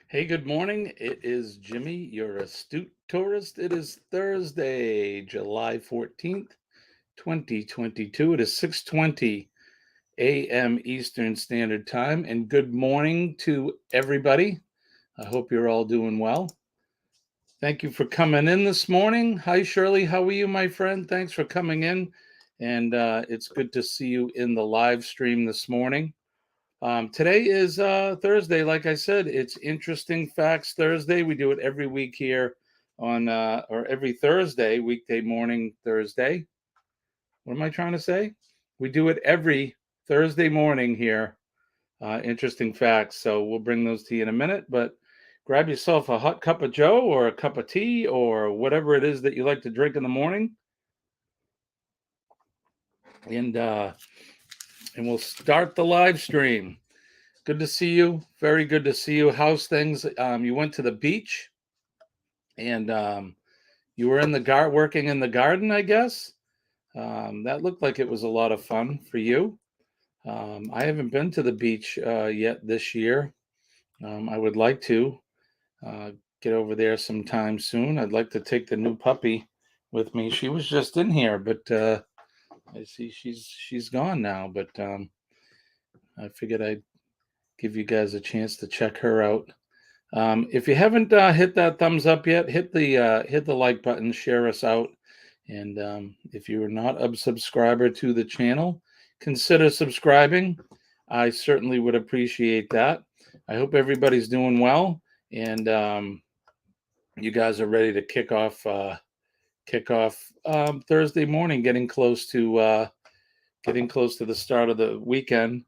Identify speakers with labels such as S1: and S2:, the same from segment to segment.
S1: Hey, good morning. It is Jimmy, your astute tourist. It is Thursday, July 14th, 2022. It is 6:20 a.m. Eastern Standard Time, and good morning to everybody. I hope you're all doing well. Thank you for coming in this morning. Hi, Shirley. How are you, my friend? Thanks for coming in, and it's good to see you in the live stream this morning. Today is Thursday. Like I said, it's Interesting Facts Thursday. We do it every week here on, or every Thursday, weekday morning, Thursday. What am I trying to say? We do it every Thursday morning here. Interesting Facts. So we'll bring those to you in a minute. But grab yourself a hot cup of Joe or a cup of tea or whatever it is that you like to drink in the morning. And, uh, and we'll start the live stream. Good to see you. Very good to see you. How's things? You went to the beach and you were in the working in the garden, I guess. That looked like it was a lot of fun for you. I haven't been to the beach yet this year. I would like to uh, get over there sometime soon. I'd like to take the new puppy with me. She was just in here, but I see she's gone now. But I figured I'd give you guys a chance to check her out. If you haven't hit that thumbs up yet, hit the like button, share us out, and if you are not a subscriber to the channel, consider subscribing. I certainly would appreciate that. I hope everybody's doing well, and you guys are ready to kick off Thursday morning, getting close to the start of the weekend.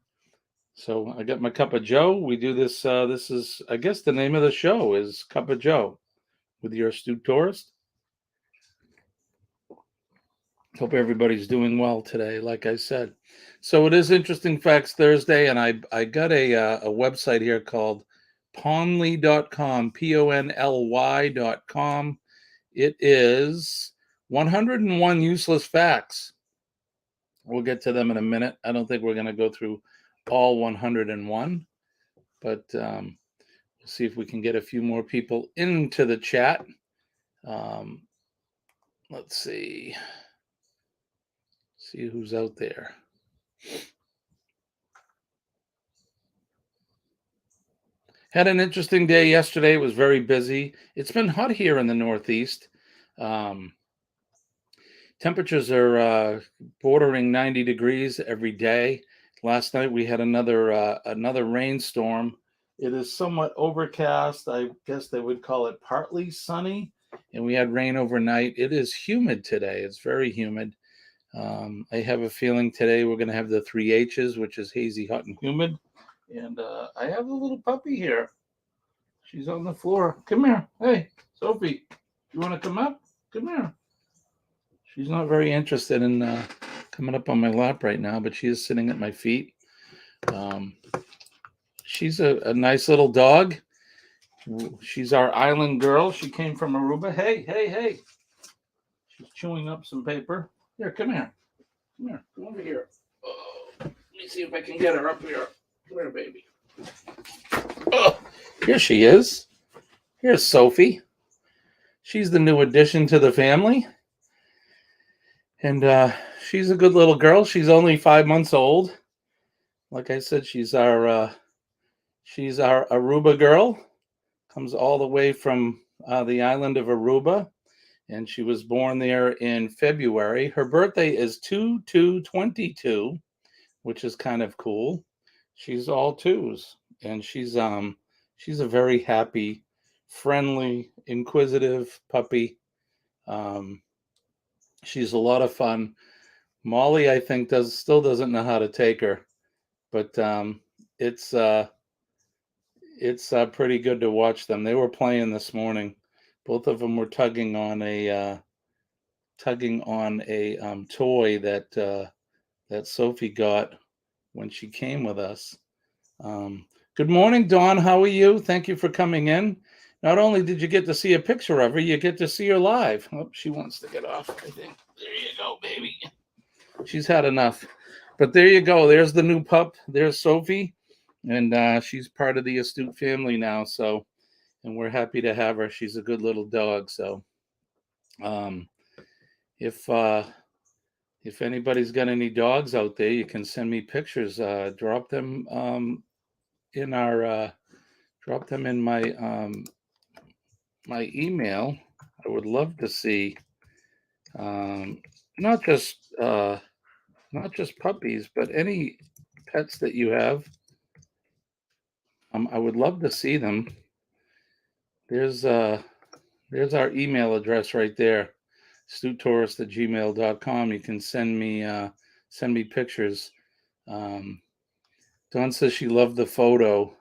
S1: So I got my cup of Joe. We do this. This is, I guess, the name of the show is Cup of Joe with your astute tourist. Hope everybody's doing well today. Like I said, so it is Interesting Facts Thursday, and I got a website here called Ponly.com, Ponly.com. It is 101 useless facts. We'll get to them in a minute. I don't think we're going to go through all 101, but we'll see if we can get a few more people into the chat. Um, let's see who's out there. Had an interesting day yesterday. It was very busy. It's been hot here in the Northeast. Um, Temperatures are bordering 90 degrees every day. Last night we had another rainstorm. It is somewhat overcast. I guess they would call it partly sunny, and we had rain overnight. It is humid today. It's very humid. I have a feeling today we're going to have the three H's, which is hazy, hot, and humid. And I have a little puppy here. She's on the floor. Come here. Hey, Sophie, you want to come up? Come here. She's not very interested in coming up on my lap right now, but she is sitting at my feet. Um, she's a nice little dog. She's our island girl. She came from Aruba. Hey, hey, hey. She's chewing up some paper. Here, come here. Come here. Come over here. Oh, let me see if I can get her up here. Come here, baby. Oh, here she is. Here's Sophie. She's the new addition to the family. And she's a good little girl. She's only 5 months old. Like I said, she's our Aruba girl. Comes all the way from the island of Aruba, and she was born there in February. Her birthday is 2/2/22, which is kind of cool. She's all twos, and she's a very happy, friendly, inquisitive puppy. Um, she's a lot of fun. Molly, I think, still doesn't know how to take her, but it's pretty good to watch them. They were playing this morning. Both of them were tugging on a toy that Sophie got when she came with us. Um, Good morning, Dawn. How are you? Thank you for coming in. Not only did you get to see a picture of her, you get to see her live. Oh, she wants to get off, I think. There you go, baby. She's had enough. But there you go. There's the new pup. There's Sophie, and she's part of the Astute family now. So and we're happy to have her. She's a good little dog. So um, if anybody's got any dogs out there, you can send me pictures. Drop them in our drop them in my email. I would love to see um, not just not just puppies, but any pets that you have. I would love to see them. There's there's our email address right there, stutourist@gmail.com. You can send me pictures. Um, Dawn says she loved the photo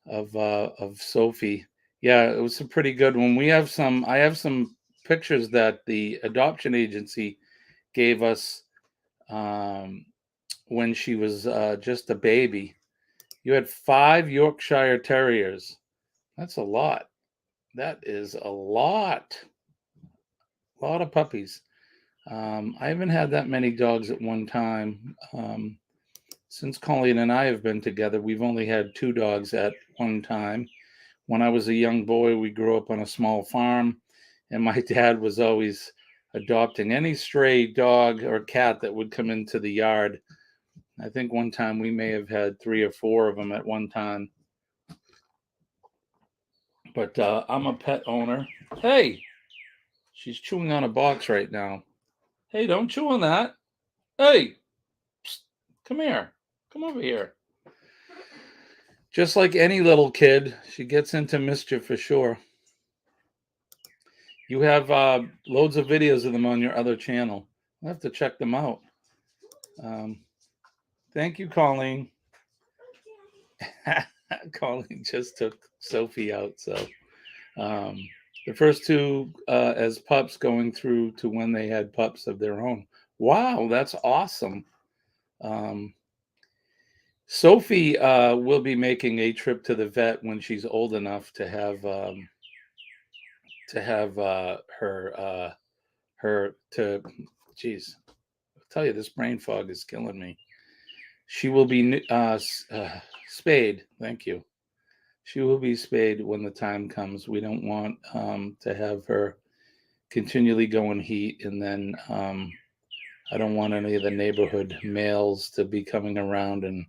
S1: of Sophie. Yeah, it was a pretty good one. I have some pictures that the adoption agency gave us um, when she was just a baby. You had 5 Yorkshire Terriers. That's a lot. That is a lot. A lot of puppies. I haven't had that many dogs at one time. Since Colleen and I have been together, we've only had 2 dogs at one time. When I was a young boy, we grew up on a small farm, and my dad was always adopting any stray dog or cat that would come into the yard. I think one time we may have had 3 or 4 of them at one time. But I'm a pet owner. Hey, she's chewing on a box right now. Hey, don't chew on that. Hey, psst, come here. Come over here. Just like any little kid, she gets into mischief for sure. You have loads of videos of them on your other channel. I'll have to check them out. Thank you, Colleen. Colleen just took Sophie out. So the first 2 as pups going through to when they had pups of their own. Wow, that's awesome. Sophie will be making a trip to the vet when she's old enough to have her to. Geez, I'll tell you, this brain fog is killing me. She will be spayed. Thank you. She will be spayed when the time comes. We don't want to have her continually go in heat, and then I don't want any of the neighborhood males to be coming around and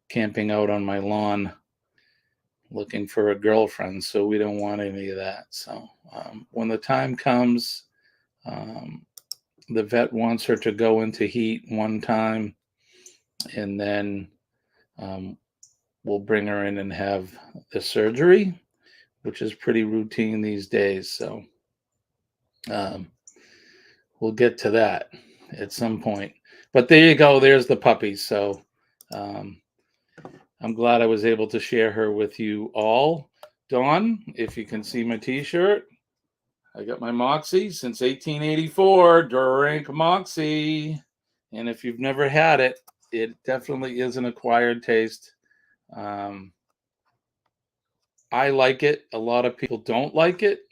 S1: camping out on my lawn looking for a girlfriend. So we don't want any of that. So when the time comes, the vet wants her to go into heat one time, and then we'll bring her in and have the surgery, which is pretty routine these days. So we'll get to that at some point. But there you go. There's the puppies. So I'm glad I was able to share her with you all. Dawn, if you can see my t-shirt, I got my Moxie since 1884, Drink Moxie. And if you've never had it, it definitely is an acquired taste. I like it. A lot of people don't like it.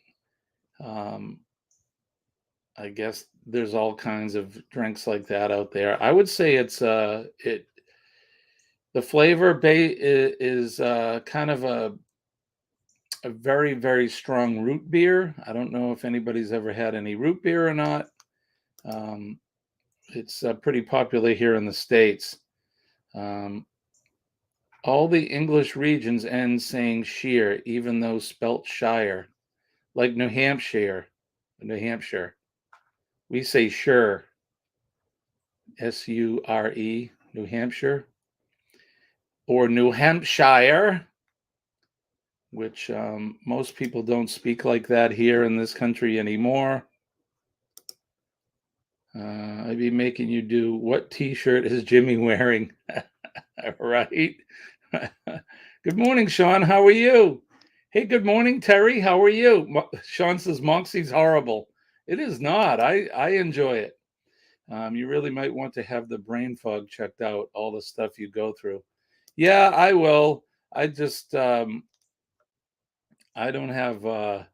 S1: I guess there's all kinds of drinks like that out there. I would say it's the flavor is kind of a very, very strong root beer. I don't know if anybody's ever had any root beer or not. It's pretty popular here in the States. All the English regions end saying sheer, even though spelt shire, like New Hampshire. We say sure, S-U-R-E, New Hampshire, or New Hampshire, which most people don't speak like that here in this country anymore. I'd be making you do, what t-shirt is Jimmy wearing? Right? Good morning, Sean. How are you? Hey, good morning, Terry. How are you? Sean says Moxie's horrible. It is not. I enjoy it. You really might want to have the brain fog checked out, all the stuff you go through. Yeah, I will. I just I don't have the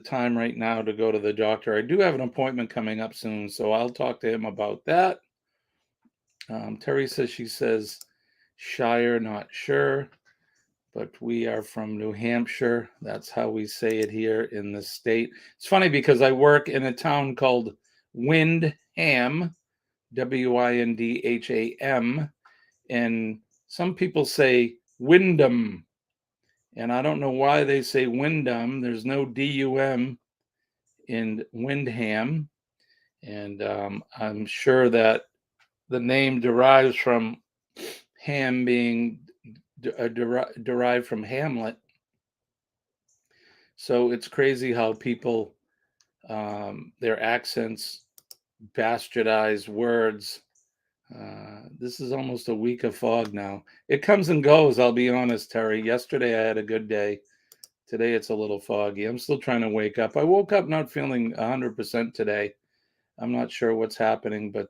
S1: time right now to go to the doctor. I do have an appointment coming up soon, so I'll talk to him about that. Terry says she says Shire, not sure. but we are from New Hampshire. That's how we say it here in the state. It's funny because I work in a town called Windham, Windham, and some people say Wyndham, and I don't know why they say Wyndham. There's no DUM in Windham, and I'm sure that the name derives from Ham being derived from Hamlet. So it's crazy how people, their accents bastardize words. This is almost a week of fog now. It comes and goes, I'll be honest, Terry. Yesterday I had a good day. Today it's a little foggy. I'm still trying to wake up. I woke up not feeling 100% today. I'm not sure what's happening, but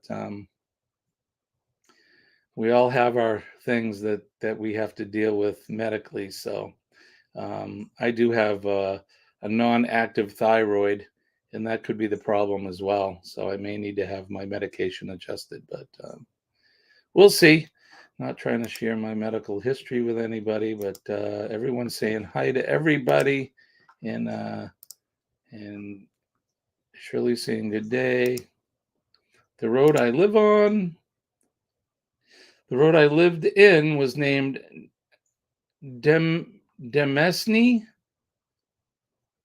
S1: we all have our things that we have to deal with medically. So I do have a non-active thyroid, and that could be the problem as well. So I may need to have my medication adjusted, but we'll see. Not trying to share my medical history with anybody, but everyone's saying hi to everybody, and Shirley saying good day. The road I live on, the road I lived in was named Demesne.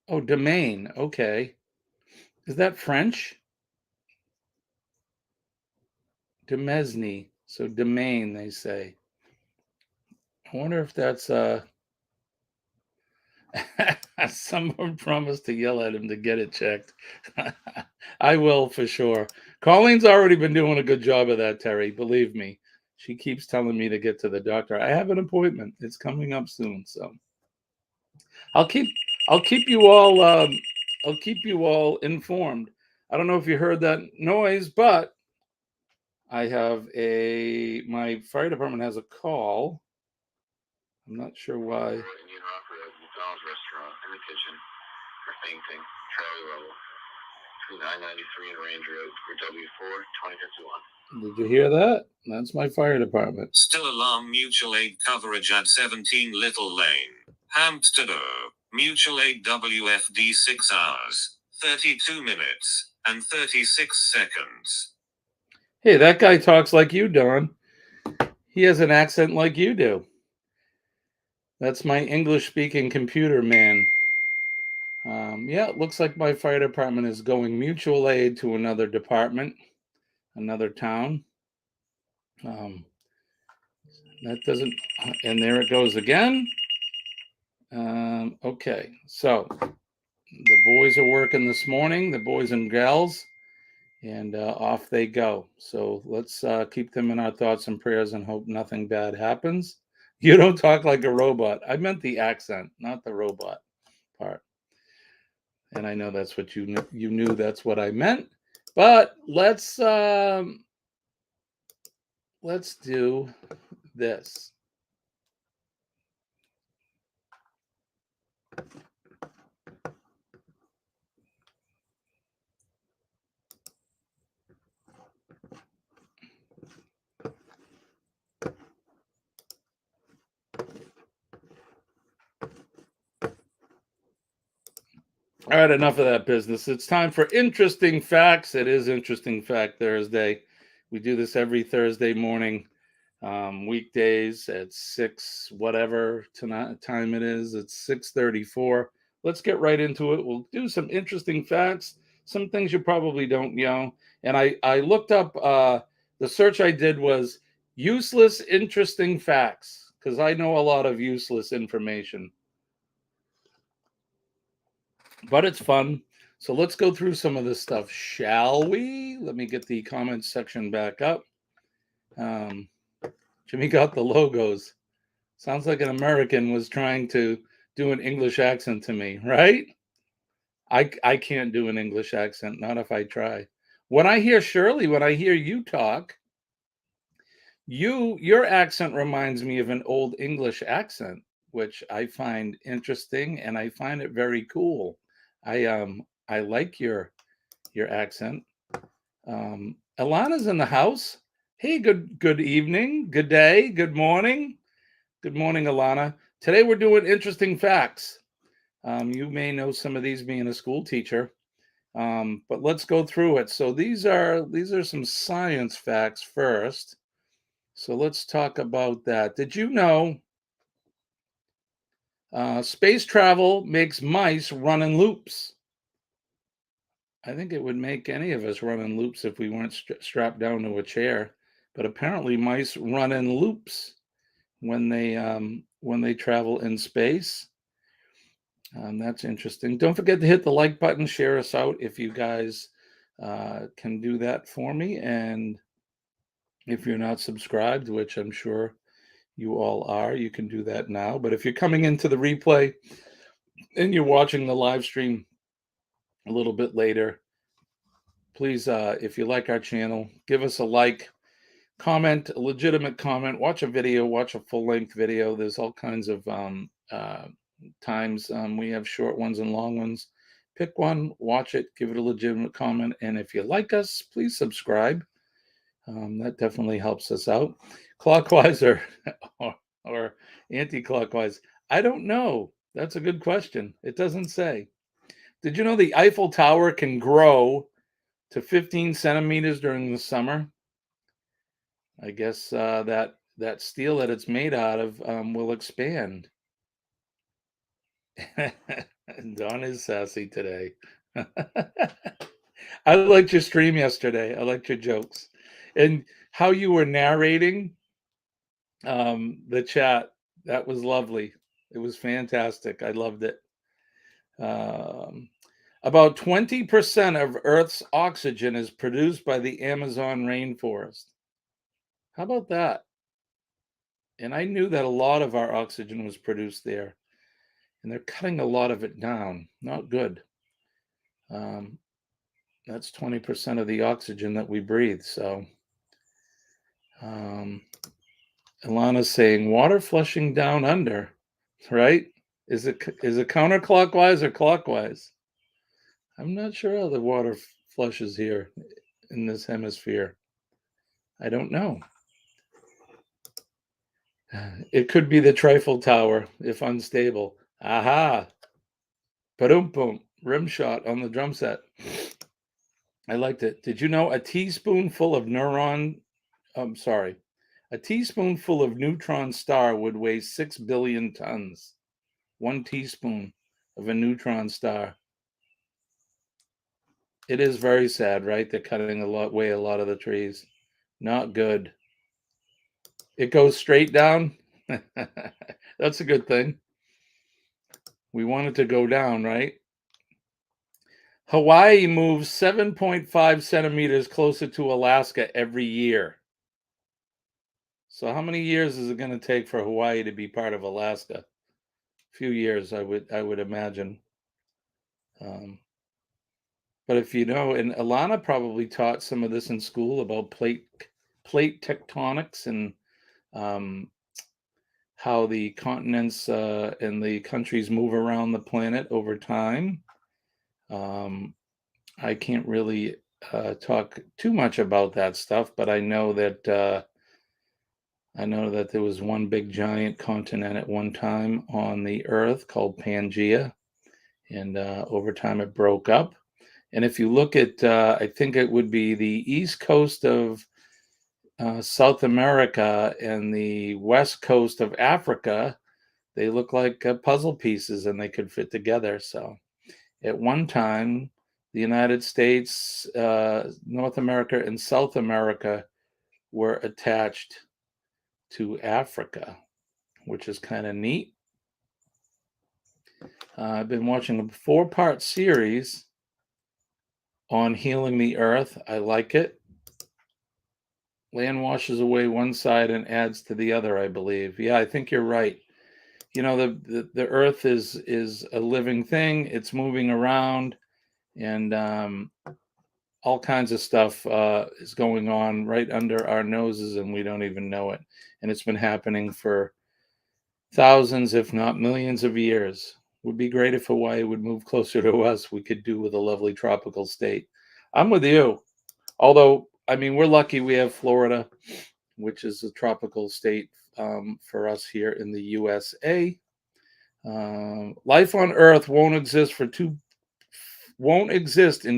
S1: Oh, Domain. Okay. Is that French? Demesne. So domain, they say. I wonder if that's someone promised to yell at him to get it checked. I will for sure. Colleen's already been doing a good job of that, Terry. Believe me. She keeps telling me to get to the doctor. I have an appointment. It's coming up soon, so I'll keep I'll keep you all I'll keep you all informed. I don't know if you heard that noise, but I have my fire department has a call. I'm not sure why. Indian offer at McDonald's restaurant in the kitchen for fainting, Charlie level, between I-93 and Range Road for W4 2051. Did you hear that? That's my fire department.
S2: Still alarm mutual aid coverage at 17 Little Lane, Hampstead. Mutual aid WFD 6 hours, 32 minutes, and 36 seconds.
S1: Hey, that guy talks like you, Don. He has an accent like you do. That's my English-speaking computer man. Yeah, it looks like my fire department is going mutual aid to another department, another town. That doesn't, and there it goes again. Okay, so the boys are working this morning, the boys and gals, and off they go. So let's keep them in our thoughts and prayers and hope nothing bad happens. You don't talk like a robot. I meant the accent, not the robot part. And I know that's what you knew that's what I meant. But let's do this. All right, enough of that business. It's time for interesting facts. It is Interesting Fact Thursday. We do this every Thursday morning, weekdays at 6, whatever time it is. It's 6:34. Let's get right into it. We'll do some interesting facts, some things you probably don't know. And I looked up, the search I did was useless interesting facts, because I know a lot of useless information. But it's fun. So let's go through some of this stuff, shall we? Let me get the comments section back up. Jimmy got the logos. Sounds like an American was trying to do an English accent to me, right? I can't do an English accent, not if I try. When I hear Shirley, when I hear you talk, your accent reminds me of an old English accent, which I find interesting and I find it very cool. I like your accent. Alana's in the house. Hey, good evening, good day, good morning. Good morning, Alana. Today we're doing interesting facts. You may know some of these being a school teacher, but let's go through it. So these are some science facts first. So let's talk about that. Did you know space travel makes mice run in loops? I think it would make any of us run in loops if we weren't strapped down to a chair. But apparently, mice run in loops when they travel in space. That's interesting. Don't forget to hit the like button, share us out if you guys can do that for me. And if you're not subscribed, which I'm sure you all are, you can do that now. But if you're coming into the replay and you're watching the live stream a little bit later, please, if you like our channel, give us a like, comment, a legitimate comment, watch a video, watch a full-length video. There's all kinds of times. We have short ones and long ones. Pick one, watch it, give it a legitimate comment, and if you like us, please subscribe. That definitely helps us out. Clockwise or anti-clockwise? I don't know. That's a good question. It doesn't say. Did you know the Eiffel Tower can grow to 15 centimeters during the summer? I guess that steel that it's made out of will expand. Don is sassy today. I liked your stream yesterday. I liked your jokes and how you were narrating the chat. That was lovely. It was fantastic. I loved it. About 20% of Earth's oxygen is produced by the Amazon rainforest. How about that? And I knew that a lot of our oxygen was produced there, and they're cutting a lot of it down. Not good. That's 20% of the oxygen that we breathe. So, Ilana's saying water flushing down under, right? Is it counterclockwise or clockwise? I'm not sure how the water flushes here in this hemisphere. I don't know. It could be the Trifle Tower if unstable. Aha! Ba-dum boom. Rim shot on the drum set. I liked it. Did you know a teaspoonful of a teaspoonful of neutron star would weigh 6 billion tons? 1 teaspoon of a neutron star. It is very sad, right? They're cutting away a lot of the trees. Not good. It goes straight down. That's a good thing. We want it to go down, right? Hawaii moves 7.5 centimeters closer to Alaska every year. So how many years is it going to take for Hawaii to be part of Alaska? A few years, I would imagine. But if you know, and Alana probably taught some of this in school about plate tectonics and how the continents and the countries move around the planet over time. I can't really talk too much about that stuff, but I know that there was one big giant continent at one time on the Earth called Pangaea, and over time it broke up. And if you look at, I think it would be the east coast of South America and the west coast of Africa, they look like puzzle pieces and they could fit together. So at one time, the United States, North America, and South America were attached to Africa, which is kind of neat. I've been watching a 4-part series on healing the earth. I like it. Land washes away one side and adds to the other, I believe. Yeah, I think you're right. You know, the earth is a living thing. It's moving around, and all kinds of stuff is going on right under our noses, and we don't even know it. And it's been happening for thousands, if not millions of years. Would be great if Hawaii would move closer to us. We could do with a lovely tropical state. I'm with you. Although, I mean, we're lucky we have Florida, which is a tropical state for us here in the USA. Life on Earth won't exist in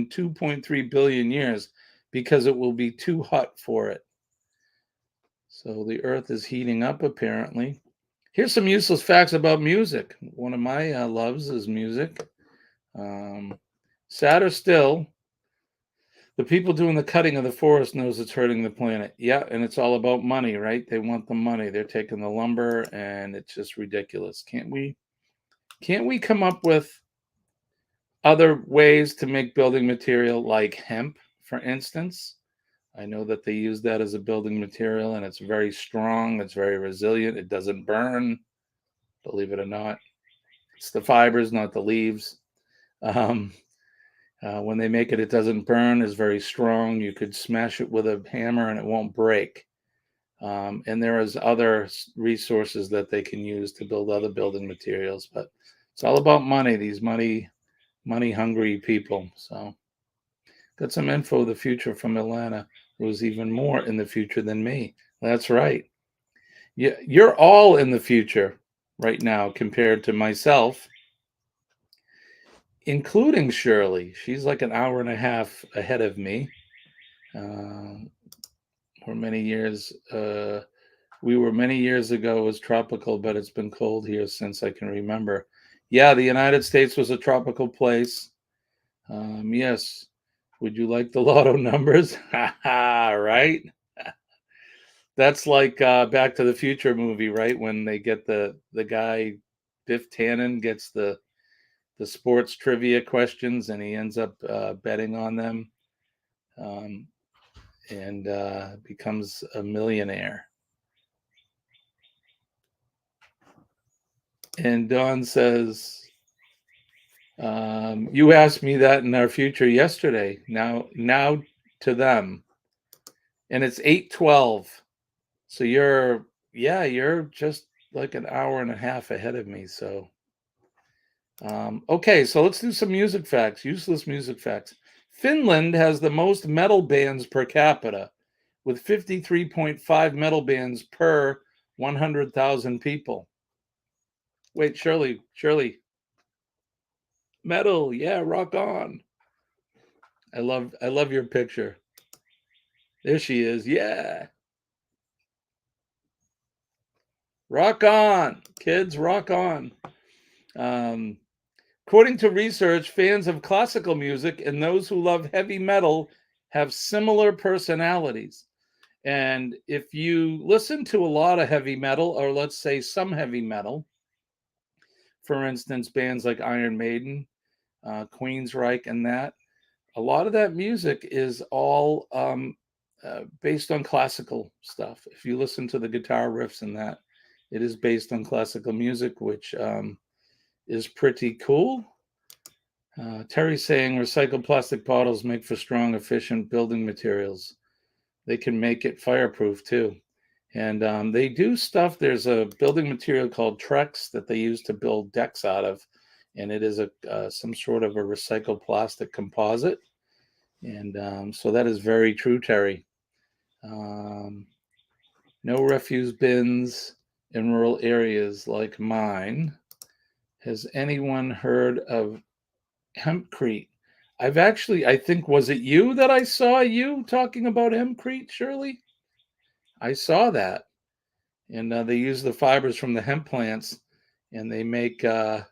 S1: 2.3 billion years because it will be too hot for it. So the Earth is heating up, apparently. Here's some useless facts about music. One of my loves is music. Sadder still, the people doing the cutting of the forest knows it's hurting the planet. Yeah, and it's all about money, right? They want the money. They're taking the lumber, and it's just ridiculous. Can't we come up with other ways to make building material like hemp, for instance? I know that they use that as a building material, and it's very strong. It's very resilient. It doesn't burn, believe it or not. It's the fibers, not the leaves. Um, when they make it, it doesn't burn. It's very strong. You could smash it with a hammer, and it won't break. And there is other resources that they can use to build other building materials, but it's all about money. These money hungry people. So got some info of the future from Atlanta, who's even more in the future than me. That's right. Yeah, you're all in the future right now compared to myself, including Shirley. She's like an hour and a half ahead of me. For many years, we were many years ago, it was tropical, but it's been cold here since I can remember. Yeah, the United States was a tropical place. Yes. Would you like the lotto numbers? Ha ha, right? That's like Back to the Future movie, right? When they get the guy, Biff Tannen gets the sports trivia questions, and he ends up betting on them, and becomes a millionaire. And Don says, you asked me that in our future yesterday. Now to them. And it's 8:12. So you're just like an hour and a half ahead of me. So okay, so let's do some music facts, useless music facts. Finland has the most metal bands per capita, with 53.5 metal bands per 100,000 people. Wait, Shirley, metal, yeah, rock on. I love your picture. There she is, yeah. Rock on, kids, rock on. According to research, fans of classical music and those who love heavy metal have similar personalities. And if you listen to a lot of heavy metal, or let's say some heavy metal, for instance, bands like Iron Maiden, Queensryche, and that, a lot of that music is all based on classical stuff. If you listen to the guitar riffs and that, it is based on classical music, which is pretty cool. Terry's saying recycled plastic bottles make for strong, efficient building materials. They can make it fireproof too. And they do stuff. There's a building material called Trex that they use to build decks out of. And it is some sort of a recycled plastic composite. And so that is very true, Terry. No refuse bins in rural areas like mine. Has anyone heard of hempcrete? I think, was it you that I saw you talking about hempcrete, Shirley? I saw that. And they use the fibers from the hemp plants, and they make a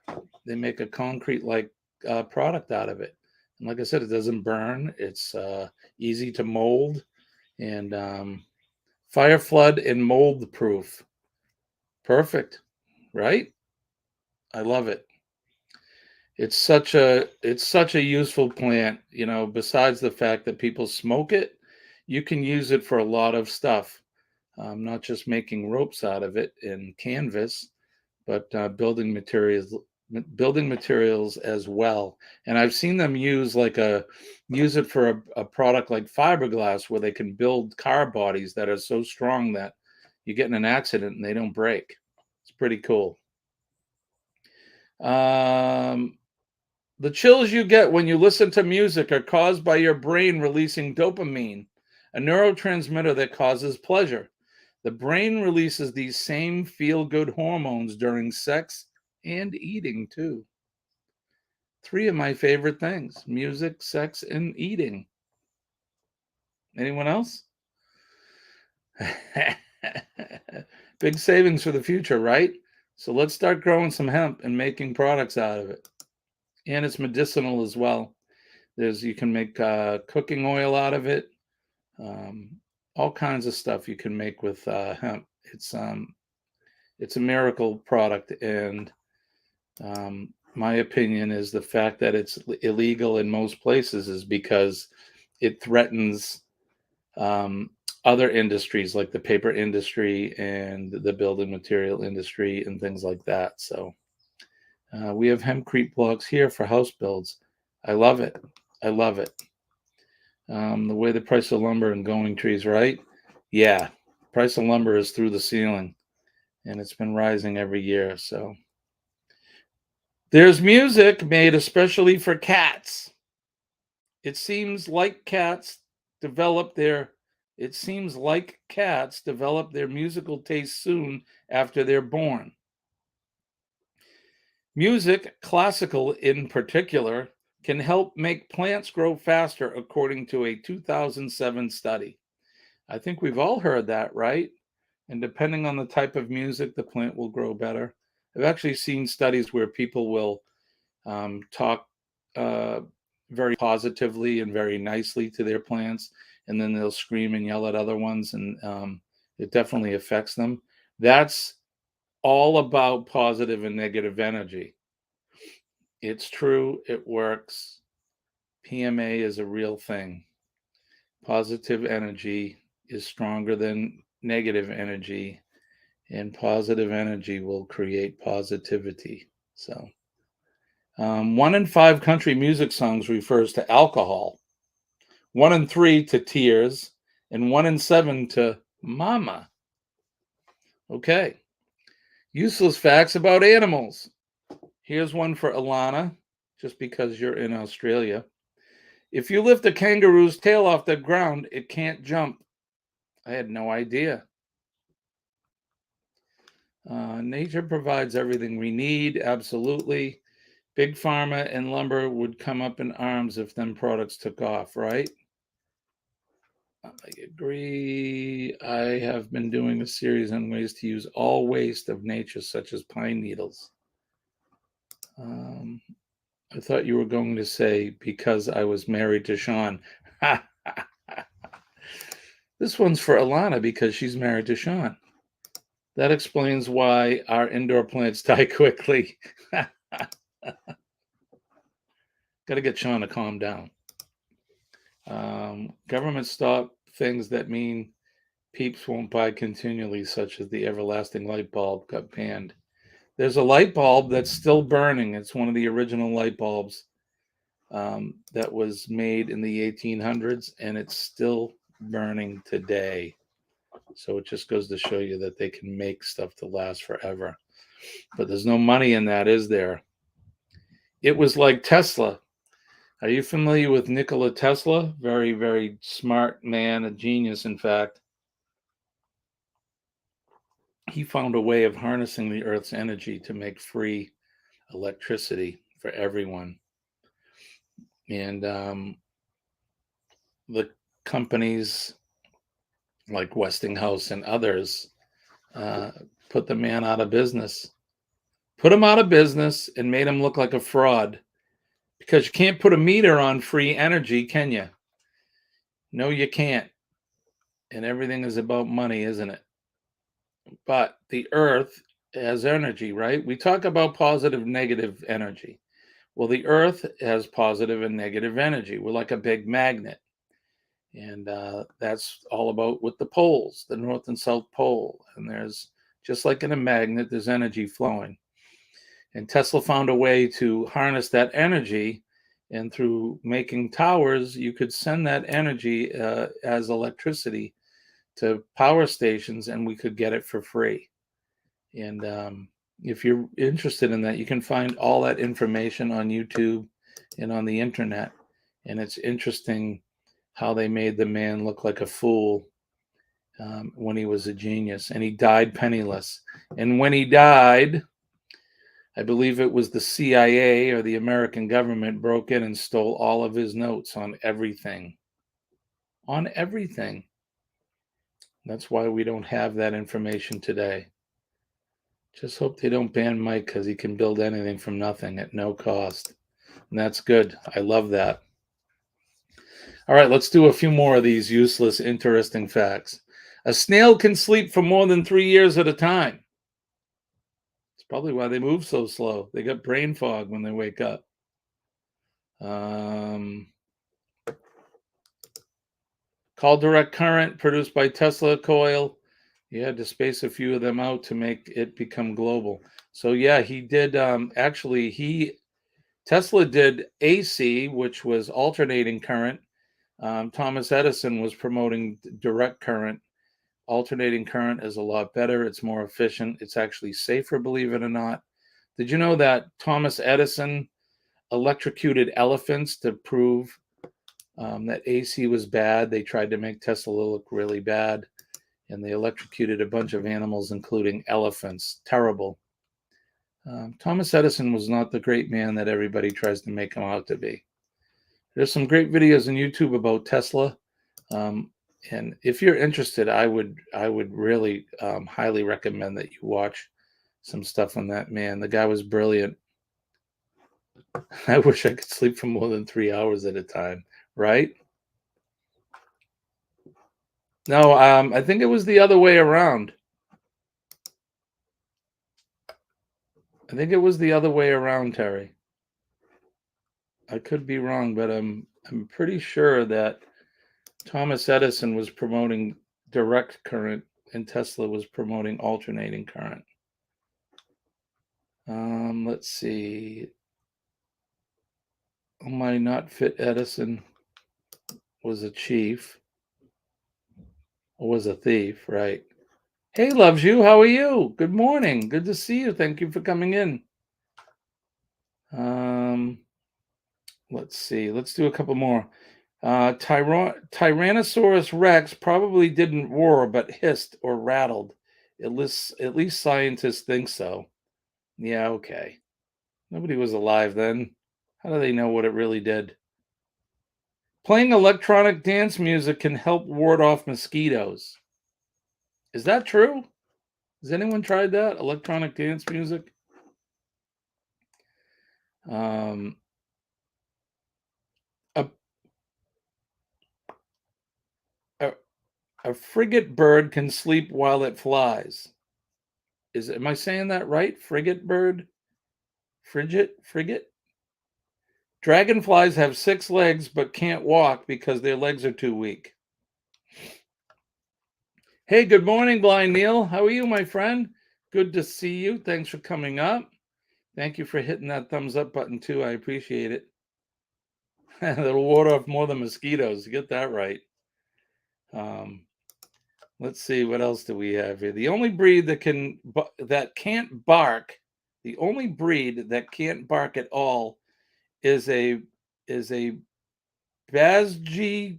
S1: concrete like product out of it. And like I said, it doesn't burn. It's easy to mold, and fire flood and mold proof. Perfect, right? I love it. It's such a useful plant, besides the fact that people smoke it, you can use it for a lot of stuff. Not just making ropes out of it and canvas, but building materials as well. And I've seen them use it for a product like fiberglass, where they can build car bodies that are so strong that you get in an accident and they don't break. It's pretty cool. The chills you get when you listen to music are caused by your brain releasing dopamine, a neurotransmitter that causes pleasure. The brain releases these same feel-good hormones during sex and eating too. Three of my favorite things: music, sex, and eating. Anyone else? Big savings for the future, right? So let's start growing some hemp and making products out of it. And it's medicinal as well. You can make cooking oil out of it. Um, all kinds of stuff you can make with hemp. It's a miracle product, and my opinion is the fact that it's illegal in most places is because it threatens other industries like the paper industry and the building material industry and things like that. So we have hempcrete blocks here for house builds. I love it. I love it. The way the price of lumber and going trees, right? Yeah, price of lumber is through the ceiling, and it's been rising every year. So there's music made especially for cats. It seems like cats develop their it seems like cats develop their musical taste soon after they're born. Music, classical in particular, can help make plants grow faster, according to a 2007 study. I think we've all heard that, right? And depending on the type of music, the plant will grow better. I've actually seen studies where people will talk uh, very positively and very nicely to their plants, and then they'll scream and yell at other ones, and it definitely affects them. That's all about positive and negative energy. It's true, it works. PMA is a real thing. Positive energy is stronger than negative energy, and positive energy will create positivity. So, 1 in 5 country music songs refers to alcohol, 1 in 3 to tears, and 1 in 7 to mama. Okay, useless facts about animals. Here's one for Alana, just because you're in Australia. If you lift a kangaroo's tail off the ground, it can't jump. I had no idea. Nature provides everything we need, absolutely. Big pharma and lumber would come up in arms if them products took off, right? I agree. I have been doing a series on ways to use all waste of nature, such as pine needles. I thought you were going to say because I was married to Sean. This one's for Alana because she's married to Sean. That explains why our indoor plants die quickly. Got to get Sean to calm down. Government stop things that mean peeps won't buy continually, such as the everlasting light bulb got banned. There's a light bulb that's still burning. It's one of the original light bulbs that was made in the 1800s, and it's still burning today. So it just goes to show you that they can make stuff to last forever. But there's no money in that, is there? It was like Tesla. Are you familiar with Nikola Tesla? Very, very smart man, a genius, in fact. He found a way of harnessing the Earth's energy to make free electricity for everyone. And the companies like Westinghouse and others put the man out of business. Put him out of business and made him look like a fraud. Because you can't put a meter on free energy, can you? No, you can't. And everything is about money, isn't it? But the Earth has energy, right? We talk about positive, negative energy. Well, the Earth has positive and negative energy. We're like a big magnet. And that's all about with the poles, the North and South Pole. And there's, just like in a magnet, there's energy flowing. And Tesla found a way to harness that energy. And through making towers, you could send that energy as electricity to power stations, and we could get it for free. And if you're interested in that, you can find all that information on YouTube and on the internet. And it's interesting how they made the man look like a fool when he was a genius. And he died penniless. And when he died, I believe it was the CIA or the American government broke in and stole all of his notes on everything. On everything. That's why we don't have that information today. Just hope they don't ban Mike because he can build anything from nothing at no cost. And that's good. I love that. All right, let's do a few more of these useless, interesting facts. A snail can sleep for more than 3 years at a time. It's probably why they move so slow. They got brain fog when they wake up. Call direct current produced by Tesla coil. You had to space a few of them out to make it become global. So yeah, he did. Tesla did AC, which was alternating current. Thomas Edison was promoting direct current. Alternating current is a lot better. It's more efficient. It's actually safer, believe it or not. Did you know that Thomas Edison electrocuted elephants to prove that AC was bad? They tried to make Tesla look really bad, and they electrocuted a bunch of animals, including elephants. Terrible. Thomas Edison was not the great man that everybody tries to make him out to be. There's some great videos on YouTube about Tesla, and if you're interested, I would really highly recommend that you watch some stuff on that man. The guy was brilliant. I wish I could sleep for more than 3 hours at a time, right? No, I think it was the other way around. I think it was the other way around, Terry. I could be wrong, but I'm pretty sure that Thomas Edison was promoting direct current and Tesla was promoting alternating current. Let's see. Oh my not fit Edison was a chief. Or was a thief, right? Hey, loves you. How are you? Good morning. Good to see you. Thank you for coming in. Let's see. Let's do a couple more. Tyrannosaurus Rex probably didn't roar, but hissed or rattled. At least scientists think so. Yeah, okay. Nobody was alive then. How do they know what it really did? Playing electronic dance music can help ward off mosquitoes. Is that true? Has anyone tried that? Electronic dance music? Um, a, a, a frigate bird can sleep while it flies. Am I saying that right? Frigate bird? Frigate? Dragonflies have 6 legs but can't walk because their legs are too weak. Hey, good morning, Blind Neil. How are you, my friend? Good to see you. Thanks for coming up. Thank you for hitting that thumbs up button, too. I appreciate it. That'll ward off more than mosquitoes. Get that right. Let's see, what else do we have here? The only breed that can't bark, the only breed that can't bark at all is a Basji.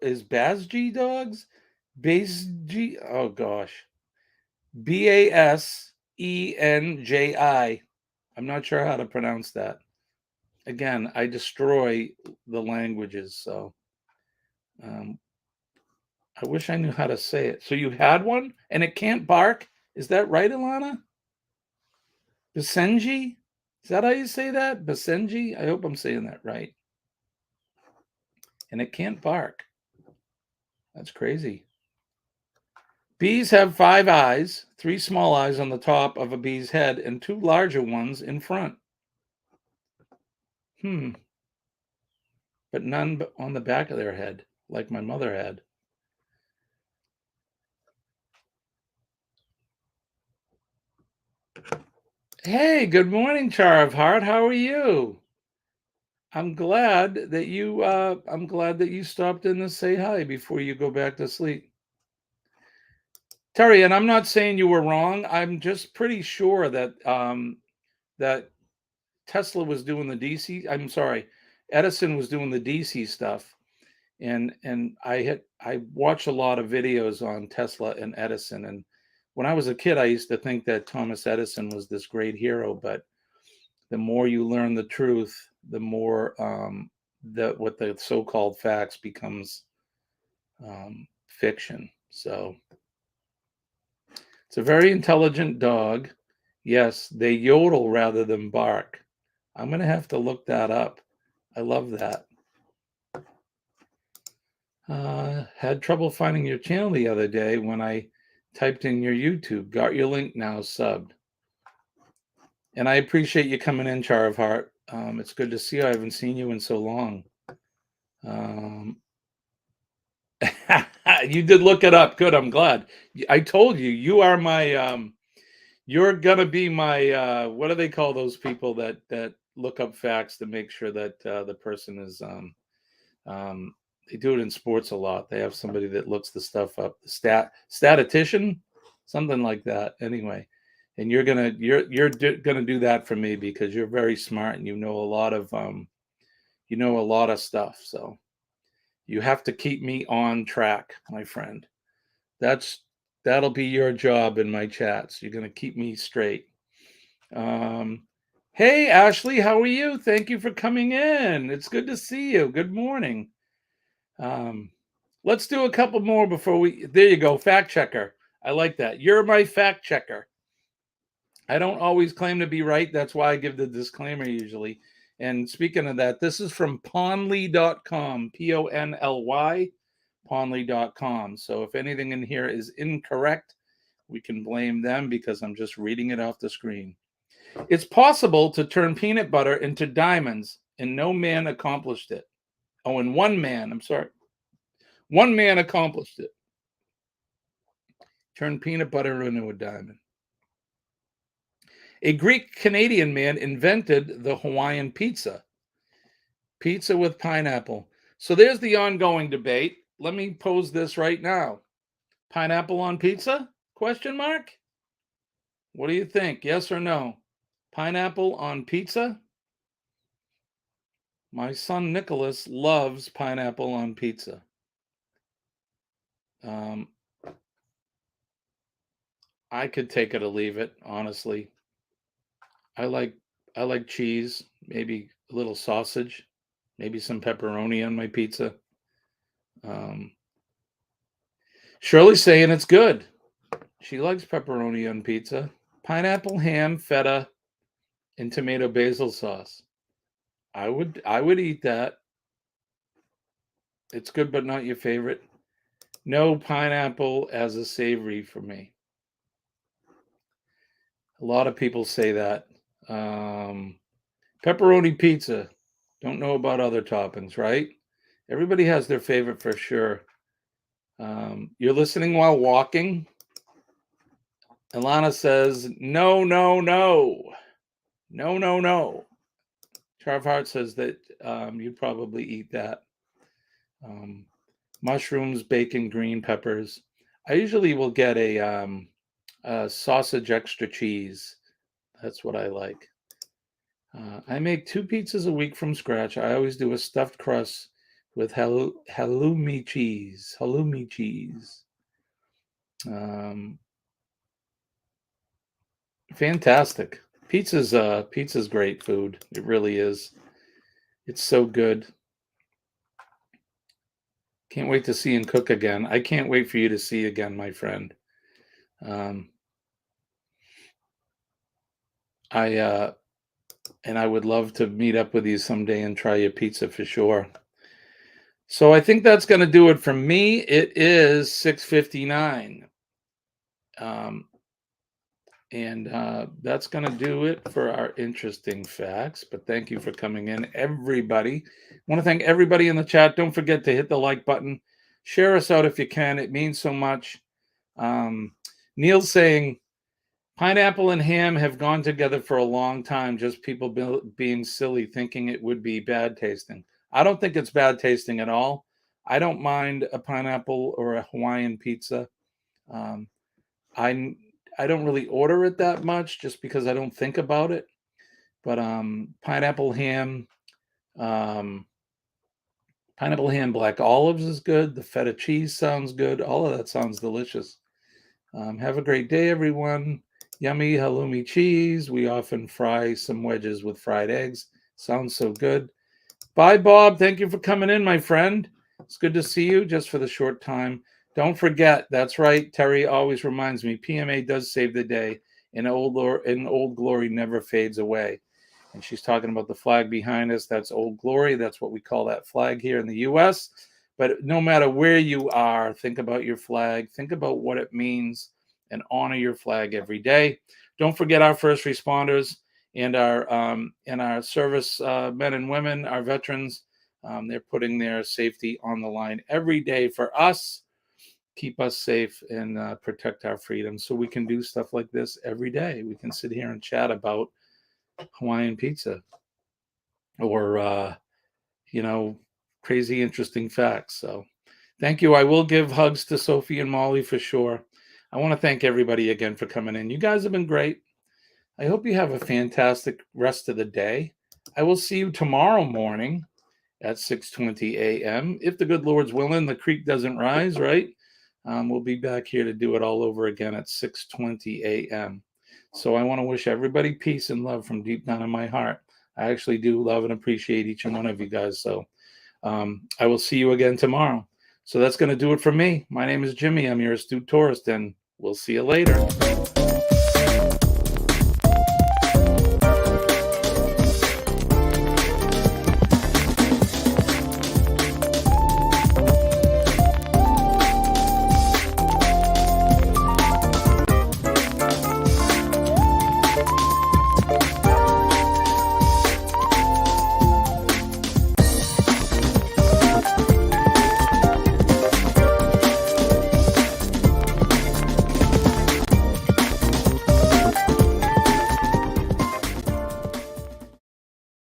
S1: Is Basji dogs? Basji. Oh gosh. Basenji. I'm not sure how to pronounce that. Again, I destroy the languages, so I wish I knew how to say it. So you had one and it can't bark? Is that right, Ilana? Basenji? Is that how you say that? Basenji? I hope I'm saying that right. And it can't bark. That's crazy. Bees have 5 eyes, 3 small eyes on the top of a bee's head and 2 larger ones in front. But none on the back of their head, like my mother had. Hey, good morning, Char of Heart. How are you? I'm glad that you stopped in to say hi before you go back to sleep. Terry, and I'm not saying you were wrong. I'm just pretty sure that that Tesla was doing the DC. I'm sorry, Edison was doing the DC stuff, and I watched a lot of videos on Tesla and Edison. And when I was a kid, I used to think that Thomas Edison was this great hero, but the more you learn the truth, the more what the so-called facts becomes fiction. So it's a very intelligent dog. Yes, they yodel rather than bark. I'm going to have to look that up. I love that. Had trouble finding your channel the other day when I typed in your YouTube. Got your link now, subbed. And I appreciate you coming in, Char of Heart. It's good to see you. I haven't seen you in so long. You did look it up. Good. I'm glad. I told you, you are my, you're going to be my, what do they call those people that look up facts to make sure that the person is, they do it in sports a lot. They have somebody that looks the stuff up, statistician, something like that. Anyway, and you're gonna do that for me because you're very smart and you know a lot of stuff. So you have to keep me on track, my friend. That'll be your job in my chats. You're gonna keep me straight. Hey Ashley, how are you? Thank you for coming in. It's good to see you. Good morning. Let's do a couple more before there you go. Fact checker. I like that. You're my fact checker. I don't always claim to be right. That's why I give the disclaimer usually. And speaking of that, this is from Ponly.com, Ponly, Ponly.com. So if anything in here is incorrect, we can blame them because I'm just reading it off the screen. It's possible to turn peanut butter into diamonds, and no man accomplished it. Oh, and one man accomplished it. Turned peanut butter into a diamond. A Greek-Canadian man invented the Hawaiian pizza. Pizza with pineapple. So there's the ongoing debate. Let me pose this right now. Pineapple on pizza? Question mark? What do you think? Yes or no? Pineapple on pizza? My son Nicholas loves pineapple on pizza. I could take it or leave it, honestly. I like cheese, maybe a little sausage, maybe some pepperoni on my pizza. Shirley's saying it's good. She likes pepperoni on pizza. Pineapple, ham, feta, and tomato basil sauce. I would eat that. It's good, but not your favorite. No pineapple as a savory for me. A lot of people say that. Pepperoni pizza. Don't know about other toppings, right? Everybody has their favorite for sure. You're listening while walking? Ilana says, no, no, no. No, no, no. Charv Hart says that you'd probably eat that. Mushrooms, bacon, green peppers. I usually will get a sausage extra cheese. That's what I like. I make 2 pizzas a week from scratch. I always do a stuffed crust with halloumi cheese. Halloumi cheese. Fantastic. Pizza's great food. It really is. It's so good. Can't wait to see and cook again. I can't wait for you to see again, my friend. I would love to meet up with you someday and try your pizza for sure. So I think that's going to do it for me. It is 6:59. That's going to do it for our interesting facts. But thank you for coming in, everybody. I want to thank everybody in the chat. Don't forget to hit the like button. Share us out if you can. It means so much. Neil's saying, pineapple and ham have gone together for a long time. Just people being silly, thinking it would be bad tasting. I don't think it's bad tasting at all. I don't mind a pineapple or a Hawaiian pizza. I don't really order it that much just because I don't think about it. But pineapple ham, black olives is good. The feta cheese sounds good. All of that sounds delicious. Have a great day, everyone. Yummy halloumi cheese. We often fry some wedges with fried eggs. Sounds so good. Bye, Bob. Thank you for coming in, my friend. It's good to see you just for the short time. Don't forget, that's right. Terry always reminds me, PMA does save the day, and old glory never fades away. And she's talking about the flag behind us. That's Old Glory. That's what we call that flag here in the U.S. But no matter where you are, think about your flag. Think about what it means and honor your flag every day. Don't forget our first responders and our service men and women, our veterans. They're putting their safety on the line every day for us, keep us safe, and protect our freedom. So we can do stuff like this every day. We can sit here and chat about Hawaiian pizza or, crazy interesting facts. So thank you. I will give hugs to Sophie and Molly for sure. I want to thank everybody again for coming in. You guys have been great. I hope you have a fantastic rest of the day. I will see you tomorrow morning at 6:20 a.m. If the good Lord's willing, the creek doesn't rise, right? We'll be back here to do it all over again at 6:20 a.m. So I want to wish everybody peace and love from deep down in my heart. I actually do love and appreciate each and one of you guys. So I will see you again tomorrow. So that's going to do it for me. My name is Jimmy. I'm your astute tourist, and we'll see you later.